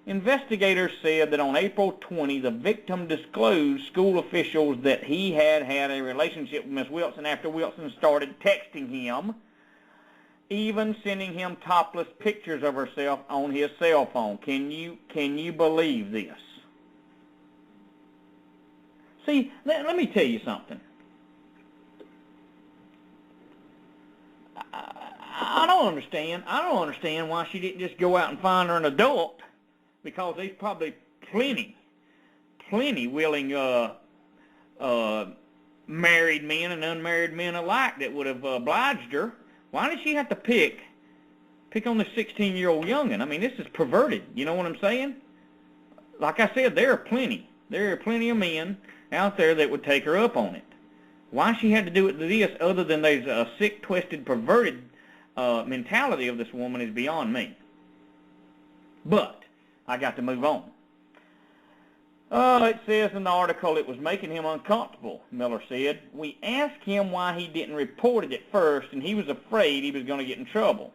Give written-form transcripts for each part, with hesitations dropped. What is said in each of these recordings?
Investigators said that on April 20, the victim disclosed school officials that he had had a relationship with Miss Wilson after Wilson started texting him, even sending him topless pictures of herself on his cell phone. Can you believe this? See, let me tell you something. I don't understand why she didn't just go out and find her an adult, because there's probably plenty willing married men and unmarried men alike that would have obliged her. Why did she have to pick on this 16-year-old youngin'? I mean, this is perverted. You know what I'm saying? Like I said, there are plenty of men out there that would take her up on it. Why she had to do it to this, other than there's a sick, twisted, perverted mentality of this woman, is beyond me. But I got to move on. It says in the article it was making him uncomfortable, Miller said. We asked him why he didn't report it at first, and he was afraid he was going to get in trouble.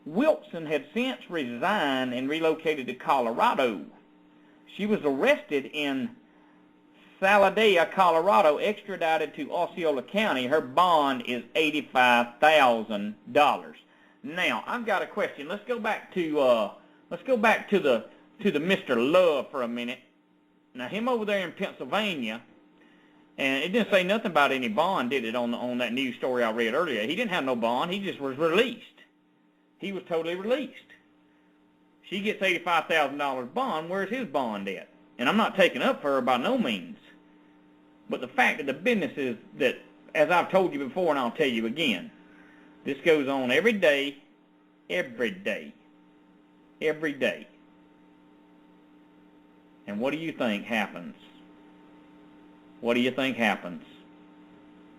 Wilson had since resigned and relocated to Colorado. She was arrested in Saladea, Colorado, extradited to Osceola County. Her bond is $85,000. Now, I've got a question. Let's go back to the Mr. Love for a minute. Now, him over there in Pennsylvania, and it didn't say nothing about any bond, did it, on that news story I read earlier? He didn't have no bond. He just was released. He was totally released. She gets $85,000 bond. Where's his bond at? And I'm not taking up for her by no means. But the fact of the business is that, as I've told you before and I'll tell you again, this goes on every day, every day, every day. And what do you think happens? What do you think happens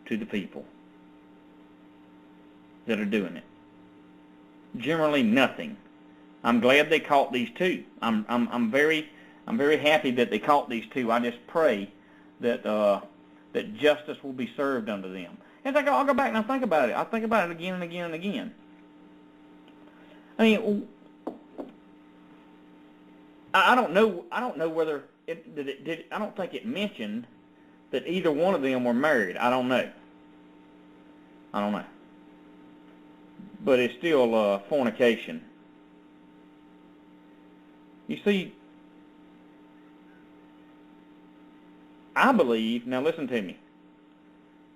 to the people that are doing it? Generally nothing. I'm glad they caught these two. I'm very happy that they caught these two. I just pray that that justice will be served unto them. And I'll go back and I think about it. I think about it again and again and again. I mean, I don't know whether I don't think it mentioned that either one of them were married. I don't know. But it's still fornication. You see, I believe, now listen to me,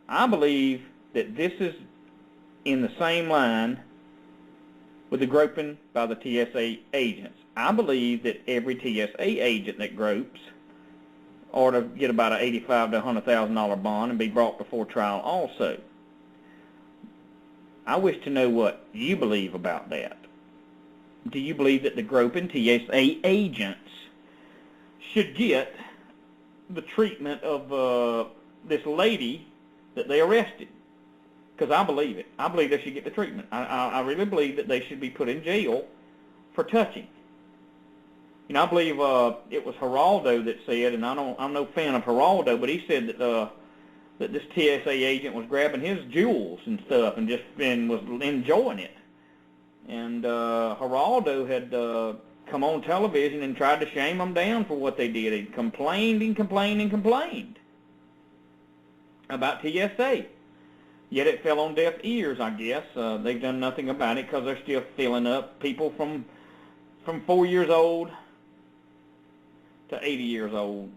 I believe that this is in the same line with the groping by the TSA agents. I believe that every TSA agent that gropes ought to get about an $85,000 to $100,000 bond and be brought before trial also. I wish to know what you believe about that. Do you believe that the groping TSA agents should get the treatment of this lady that they arrested? Because I believe it. I believe they should get the treatment. I really believe that they should be put in jail for touching. You know, I believe it was Geraldo that said, and I'm no fan of Geraldo, but he said that this TSA agent was grabbing his jewels and stuff and was enjoying it. And Geraldo had come on television and tried to shame them down for what they did. He complained and complained and complained about TSA. Yet it fell on deaf ears, I guess. They've done nothing about it because they're still filling up people from 4 years old to 80 years old.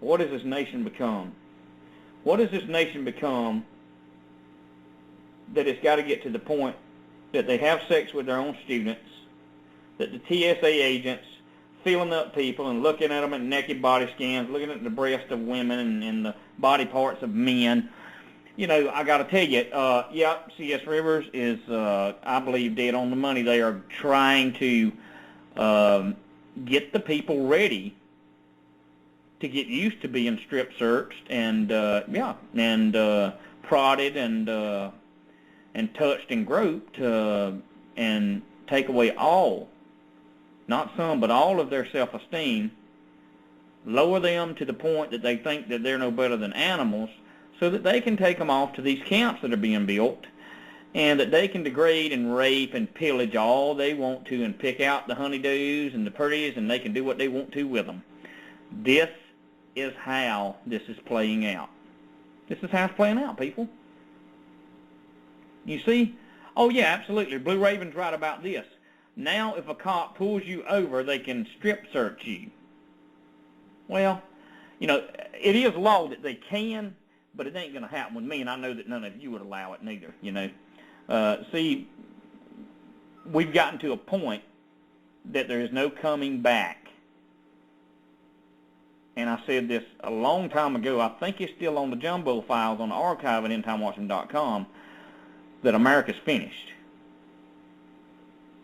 What has this nation become? What has this nation become that it's got to get to the point that they have sex with their own students, that the TSA agents feeling up people and looking at them at naked body scans, looking at the breasts of women and the body parts of men? You know, I got to tell you, C.S. Rivers is, I believe, dead on the money. They are trying to get the people ready to get used to being strip searched and prodded and touched and groped and take away all, not some, but all of their self-esteem, lower them to the point that they think that they're no better than animals, so that they can take them off to these camps that are being built and that they can degrade and rape and pillage all they want to and pick out the honeydews and the pretties, and they can do what they want to with them. This is how this is playing out. This is how it's playing out, people. You see? Oh, yeah, absolutely. Blue Raven's right about this. Now, if a cop pulls you over, they can strip search you. Well, you know, it is law that they can, but it ain't going to happen with me, and I know that none of you would allow it neither, you know. See, we've gotten to a point that there is no coming back. And I said this a long time ago. I think it's still on the jumbo files on the archive at EndtimeWatchman.com, that America's finished.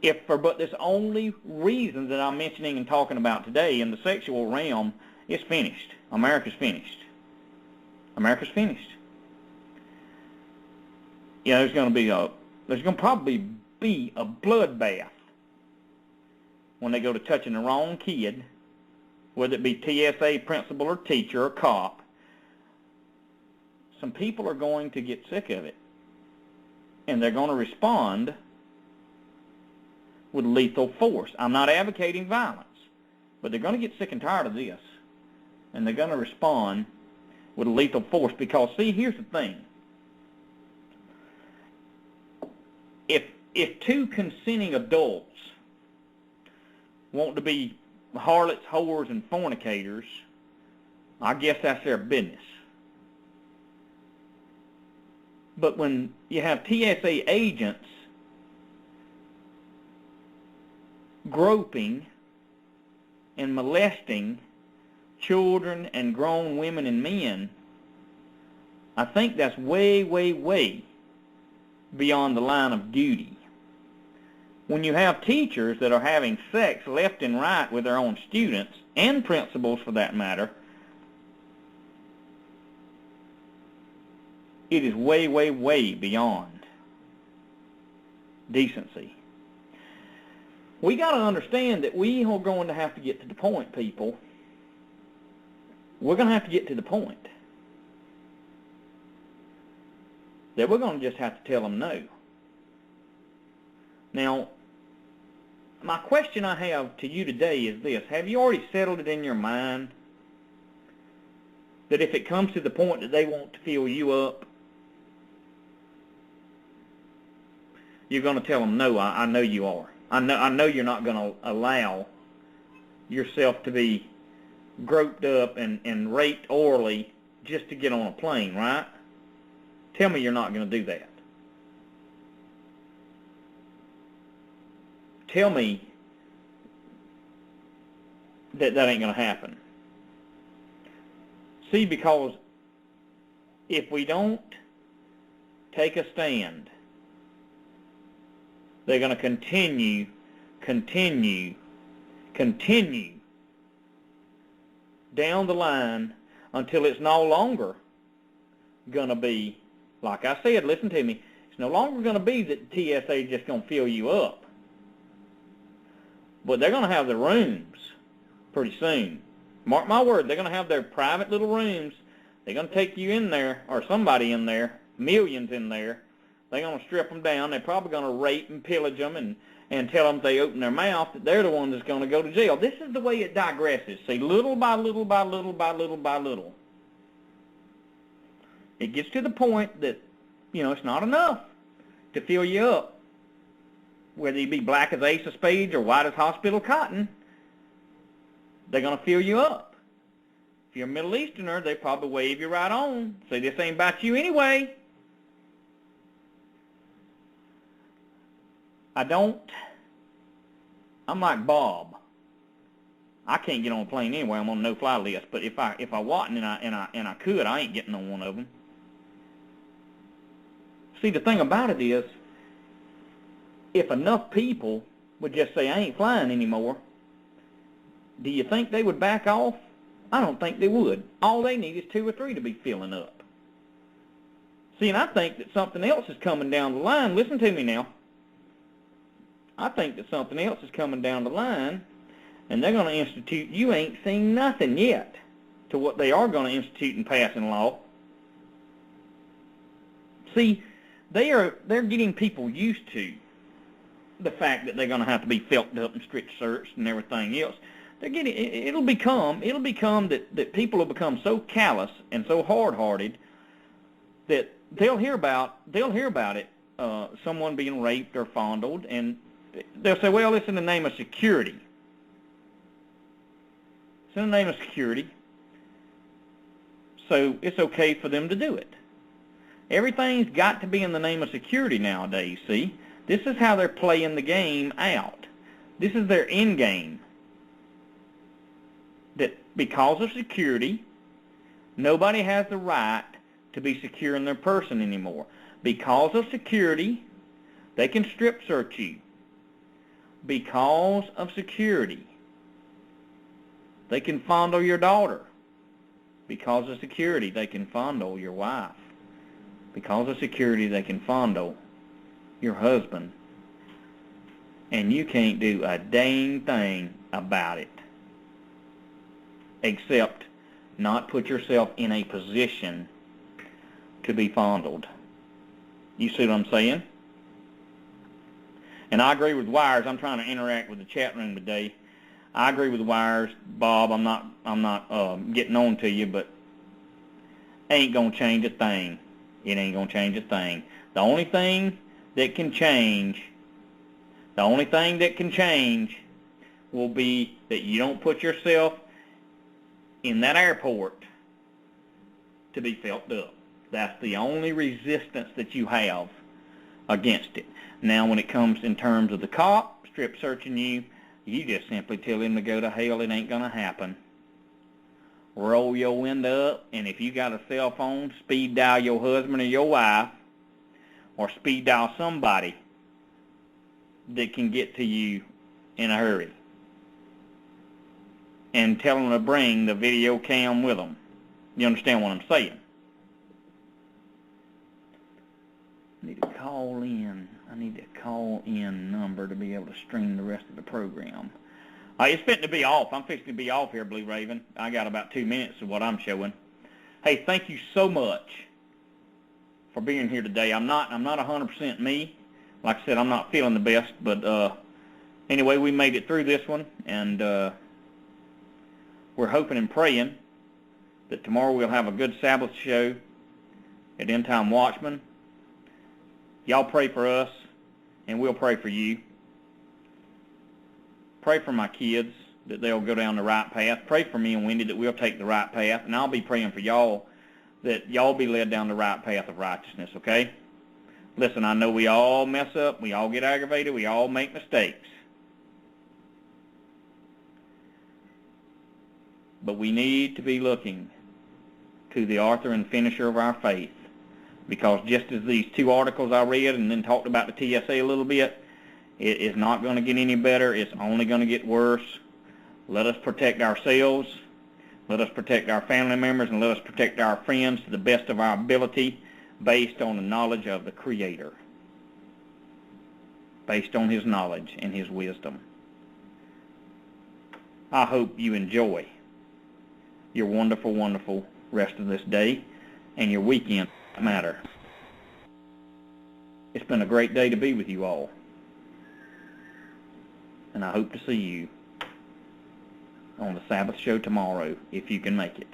If for but this only reason that I'm mentioning and talking about today in the sexual realm, it's finished. America's finished. America's finished. Yeah, there's going to probably be a bloodbath when they go to touching the wrong kid, whether it be TSA principal or teacher or cop. Some people are going to get sick of it, and they're going to respond with lethal force. I'm not advocating violence, but they're going to get sick and tired of this, and they're going to respond with lethal force. Because, see, here's the thing. If two consenting adults want to be harlots, whores, and fornicators, I guess that's their business. But when you have TSA agents groping and molesting children and grown women and men, I think that's way, way, way beyond the line of duty. When you have teachers that are having sex left and right with their own students, and principals for that matter, it is way, way, way beyond decency. We got to understand that we are going to have to get to the point, people. We're going to have to get to the point that we're going to just have to tell them no. Now, my question I have to you today is this. Have you already settled it in your mind that if it comes to the point that they want to fill you up, you're going to tell them no? I know you are. I know you're not going to allow yourself to be groped up and raped orally just to get on a plane, right? Tell me you're not going to do that. Tell me that ain't going to happen. See, because if we don't take a stand, they're going to continue down the line until it's no longer going to be, like I said, listen to me, it's no longer going to be that TSA is just going to fill you up. But they're going to have the rooms pretty soon. Mark my word, they're going to have their private little rooms. They're going to take you in there, or somebody in there, millions in there. They're going to strip them down. They're probably going to rape and pillage them and tell them if they open their mouth that they're the one that's going to go to jail. This is the way it digresses. See, little by little by little by little by little. It gets to the point that, you know, it's not enough to fill you up. Whether you be black as ace of spades or white as hospital cotton, they're going to fill you up. If you're a Middle Easterner, they probably wave you right on. Say, this ain't about you anyway. I'm like Bob. I can't get on a plane anyway. I'm on a no-fly list. But if I wasn't and I could, I ain't getting on one of them. See, the thing about it is, if enough people would just say, I ain't flying anymore, do you think they would back off? I don't think they would. All they need is 2 or 3 to be filling up. See, and I think that something else is coming down the line. Listen to me now. I think that something else is coming down the line, and they're going to institute, you ain't seen nothing yet, to what they are going to institute and pass in law. See, they're getting people used to the fact that they're going to have to be felt up and strict searched and everything else. It'll become that people will become so callous and so hard-hearted that they'll hear about it, someone being raped or fondled, and they'll say, well, it's in the name of security. It's in the name of security, so it's okay for them to do it. Everything's got to be in the name of security nowadays, see? This is how they're playing the game out. This is their end game. That because of security, nobody has the right to be secure in their person anymore. Because of security, they can strip search you. Because of security, they can fondle your daughter. Because of security, they can fondle your wife. Because of security, they can fondle your husband. And you can't do a dang thing about it, except not put yourself in a position to be fondled. You see what I'm saying? And I agree with Wires. I'm trying to interact with the chat room today. I agree with Wires, Bob. I'm not getting on to you, but ain't gonna change a thing. It ain't gonna change a thing. The only thing that can change, will be that you don't put yourself in that airport to be felt up. That's the only resistance that you have against it. Now, when it comes in terms of the cop strip searching you, you just simply tell him to go to hell. It ain't going to happen. Roll your window up, and if you got a cell phone, speed dial your husband or your wife, or speed dial somebody that can get to you in a hurry, and tell them to bring the video cam with them. You understand what I'm saying? I need a call-in. I need a call-in number to be able to stream the rest of the program. It's fitting to be off. I'm fixing to be off here, Blue Raven. I got about 2 minutes of what I'm showing. Hey, thank you so much for being here today. I'm not 100% me. Like I said, I'm not feeling the best, but anyway, we made it through this one, and we're hoping and praying that tomorrow we'll have a good Sabbath show at Endtime Watchman. Y'all pray for us, and we'll pray for you. Pray for my kids, that they'll go down the right path. Pray for me and Wendy that we'll take the right path, and I'll be praying for y'all that y'all be led down the right path of righteousness, okay? Listen, I know we all mess up, we all get aggravated, we all make mistakes. But we need to be looking to the author and finisher of our faith, because just as these 2 articles I read and then talked about the TSA a little bit, it is not going to get any better. It's only going to get worse. Let us protect ourselves. Let us protect our family members, and let us protect our friends to the best of our ability, based on the knowledge of the Creator, based on His knowledge and His wisdom. I hope you enjoy your wonderful, wonderful rest of this day and your weekend matter. It's been a great day to be with you all, and I hope to see you on the Sabbath show tomorrow, if you can make it.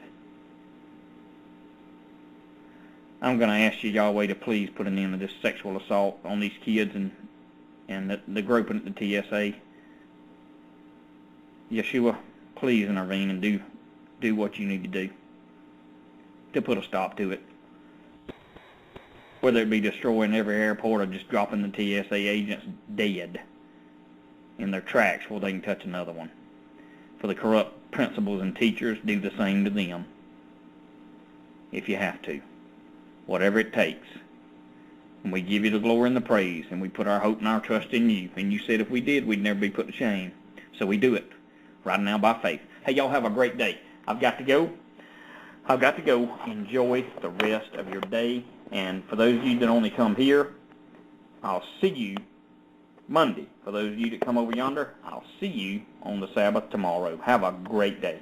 I'm going to ask you, Yahweh, to please put an end to this sexual assault on these kids and the groping at the TSA. Yeshua, please intervene and do what you need to do to put a stop to it. Whether it be destroying every airport or just dropping the TSA agents dead in their tracks before they can touch another one. For the corrupt principals and teachers, do the same to them if you have to. Whatever it takes. And we give you the glory and the praise, and we put our hope and our trust in you. And you said if we did, we'd never be put to shame. So we do it right now by faith. Hey, y'all have a great day. I've got to go. Enjoy the rest of your day. And for those of you that only come here, I'll see you Monday. For those of you that come over yonder, I'll see you on the Sabbath tomorrow. Have a great day.